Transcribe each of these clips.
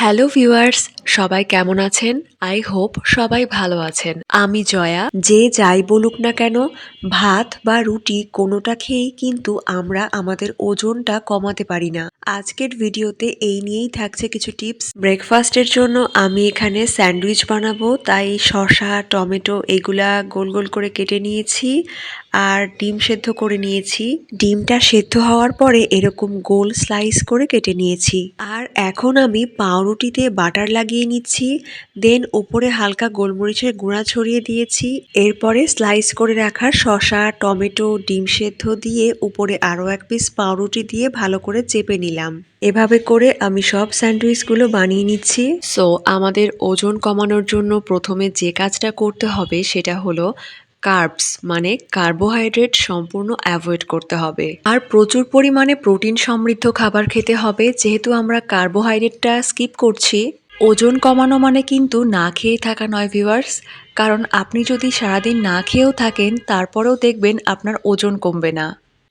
Hello viewers, সবাই কেমন আছেন? আই হোপ সবাই ভালো আছেন। আমি জয়া। যে যাই বলুক না কেন, ভাত বা রুটি কোনোটা খেয়েই কিন্তু আমরা আমাদের ওজনটা কমাতে পারি না। আজকের ভিডিওতে এই নিয়েই থাকছে কিছু টিপস। ব্রেকফাস্টের জন্য আমি এখানে স্যান্ডউইচ বানাবো, তাই শসা, টমেটো এগুলা গোল গোল করে কেটে নিয়েছি আর ডিম সেদ্ধ করে নিয়েছি। ডিমটা সেদ্ধ হওয়ার পরে এরকম গোল স্লাইস করে কেটে নিয়েছি। আর এখন আমি পাউরুটিতে বাটার লাগিয়ে নিচ্ছি, দেন উপরে হালকা গোলমরিচের গুঁড়া ছড়িয়ে দিয়েছি। এরপরে স্লাইস করে রাখা শসা, টমেটো, ডিম সেদ্ধ দিয়ে উপরে আরও এক পিস পাউরুটি দিয়ে ভালো করে চেপে নিলাম। এভাবে করে আমি সব স্যান্ডউইচগুলো বানিয়ে নিচ্ছি। সো আমাদের ওজন কমানোর জন্য প্রথমে যে কাজটা করতে হবে সেটা হলো কার্বস মানে কার্বোহাইড্রেট সম্পূর্ণ অ্যাভয়েড করতে হবে। আর প্রচুর পরিমাণে প্রোটিন সমৃদ্ধ খাবার খেতে হবে। যেহেতু আমরা কার্বোহাইড্রেটটা স্কিপ করছি, ওজন কমানো মানে কিন্তু না খেয়ে থাকা নয় ভিউয়ার্স। কারণ আপনি যদি সারাদিন না খেয়েও থাকেন তারপরেও দেখবেন আপনার ওজন কমবে না।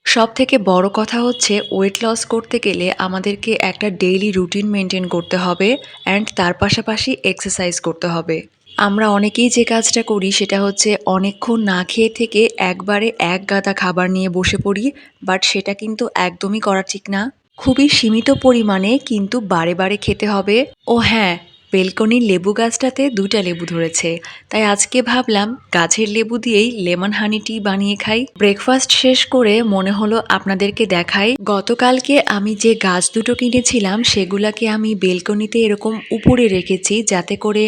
সব থেকে বড় কথা হচ্ছে ওয়েট লস করতে গেলে আমাদেরকে একটা ডেইলি রুটিন মেনটেন করতে হবে অ্যান্ড তার পাশাপাশি এক্সারসাইজ করতে হবে। আমরা অনেকেই যে কাজটা করি সেটা হচ্ছে অনেকক্ষণ না খেয়ে থেকে একবারে এক গাদা খাবার নিয়ে বসে পড়ি, বাট সেটা কিন্তু একদমই করা ঠিক না। খুবই সীমিত পরিমাণে কিন্তু বারে বারে খেতে হবে। ও হ্যাঁ, বেলকনির লেবু গাছটাতে 2টা লেবু ধরেছে, তাই আজকে ভাবলাম গাছের লেবু দিয়েই লেমন হানি টি বানিয়ে খাই। ব্রেকফাস্ট শেষ করে মনে হলো আপনাদেরকে দেখাই। গতকালকে আমি যে গাছ দুটো কিনেছিলাম সেগুলাকে আমি বেলকনিতে এরকম উপরে রেখেছি, যাতে করে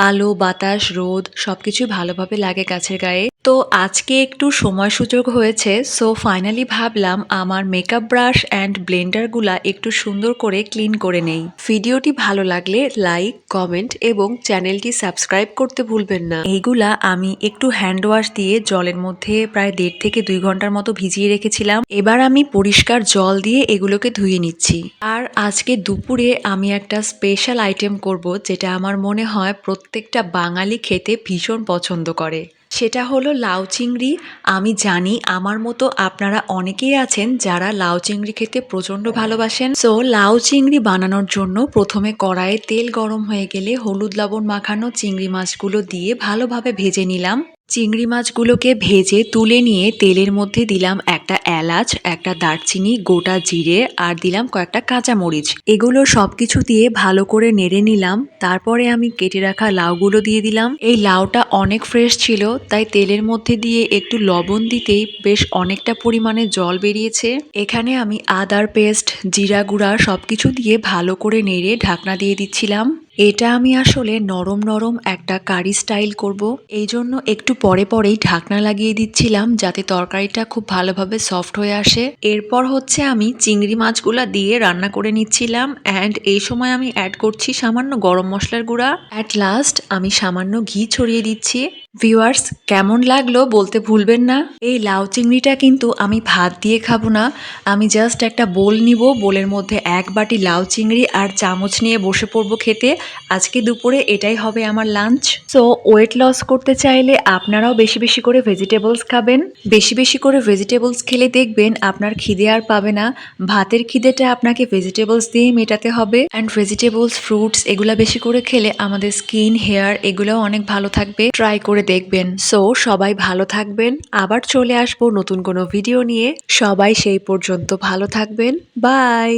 আলো, বাতাস, রোদ সবকিছু ভালোভাবে লাগে গাছের গায়ে। তো আজকে একটু সময় সুযোগ হয়েছে, সো ফাইনালি ভাবলাম আমার মেকআপ ব্রাশ অ্যান্ড ব্লেন্ডারগুলা একটু সুন্দর করে ক্লিন করে নেই। ভিডিওটি ভালো লাগলে লাইক, কমেন্ট এবং চ্যানেলটি সাবস্ক্রাইব করতে ভুলবেন না। এইগুলা আমি একটু হ্যান্ড ওয়াশ দিয়ে জলের মধ্যে প্রায় 1.5 থেকে 2 ঘন্টার মতো ভিজিয়ে রেখেছিলাম। এবার আমি পরিষ্কার জল দিয়ে এগুলোকে ধুয়ে নিচ্ছি। আর আজকে দুপুরে আমি একটা স্পেশাল আইটেম করব, যেটা আমার মনে হয় প্রত্যেকটা বাঙালি খেতে ভীষণ পছন্দ করে। সেটা হলো লাউ চিংড়ি। আমি জানি আমার মতো আপনারা অনেকেই আছেন যারা লাউ চিংড়ি খেতে প্রচণ্ড ভালোবাসেন। সো লাউ চিংড়ি বানানোর জন্য প্রথমে কড়াইয়ে তেল গরম হয়ে গেলে হলুদ লবণ মাখানো চিংড়ি মাছগুলো দিয়ে ভালোভাবে ভেজে নিলাম। চিংড়ি মাছগুলোকে ভেজে তুলে নিয়ে তেলের মধ্যে দিলাম একটা এলাচ, একটা দারচিনি, গোটা জিরে আর দিলাম কয়েকটা কাঁচামরিচ। এগুলো সবকিছু দিয়ে ভালো করে নেড়ে নিলাম। তারপরে আমি কেটে রাখা লাউগুলো দিয়ে দিলাম। এই লাউটা অনেক ফ্রেশ ছিল, তাই তেলের মধ্যে দিয়ে একটু লবণ দিতেই বেশ অনেকটা পরিমাণে জল বেরিয়েছে। এখানে আমি আদার পেস্ট, জিরা গুঁড়া সবকিছু দিয়ে ভালো করে নেড়ে ঢাকনা দিয়ে দিচ্ছিলাম। এটা আমি আসলে নরম নরম একটা কারি স্টাইল করব, এই জন্য একটু পরে পরেই ঢাকনা লাগিয়ে দিচ্ছিলাম যাতে তরকারিটা খুব ভালোভাবে সফট হয়ে আসে। এরপর হচ্ছে আমি চিংড়ি মাছগুলা দিয়ে রান্না করে নিচ্ছিলাম অ্যান্ড এই সময় আমি অ্যাড করছি সামান্য গরম মশলার গুঁড়া। অ্যাট লাস্ট আমি সামান্য ঘি ছড়িয়ে দিচ্ছি। ভিউয়ার্স, কেমন লাগলো বলতে ভুলবেন না। এই লাউ চিংড়িটা কিন্তু আমি ভাত দিয়ে খাবো না, আমি জাস্ট একটা বোল নিব, বোলের মধ্যে 1 বাটি লাউ চিংড়ি আর চামচ নিয়ে বসে পড়বো খেতে। আজকে দুপুরে এটাই হবে আমার লাঞ্চ। সো ওয়েট লস করতে চাইলে আপনারাও বেশি বেশি করে ভেজিটেবলস খাবেন। বেশি বেশি করে ভেজিটেবলস খেলে দেখবেন আপনার খিদে আর পাবে না। ভাতের খিদেটা আপনাকে ভেজিটেবলস দিয়েই মেটাতে হবে। অ্যান্ড ভেজিটেবলস, ফ্রুটস এগুলা বেশি করে খেলে আমাদের স্কিন, হেয়ার এগুলোও অনেক ভালো থাকবে। ট্রাই করে দেখবেন। সো সবাই ভালো থাকবেন, আবার চলে আসবো নতুন কোনো ভিডিও নিয়ে। সবাই সেই পর্যন্ত ভালো থাকবেন। বাই।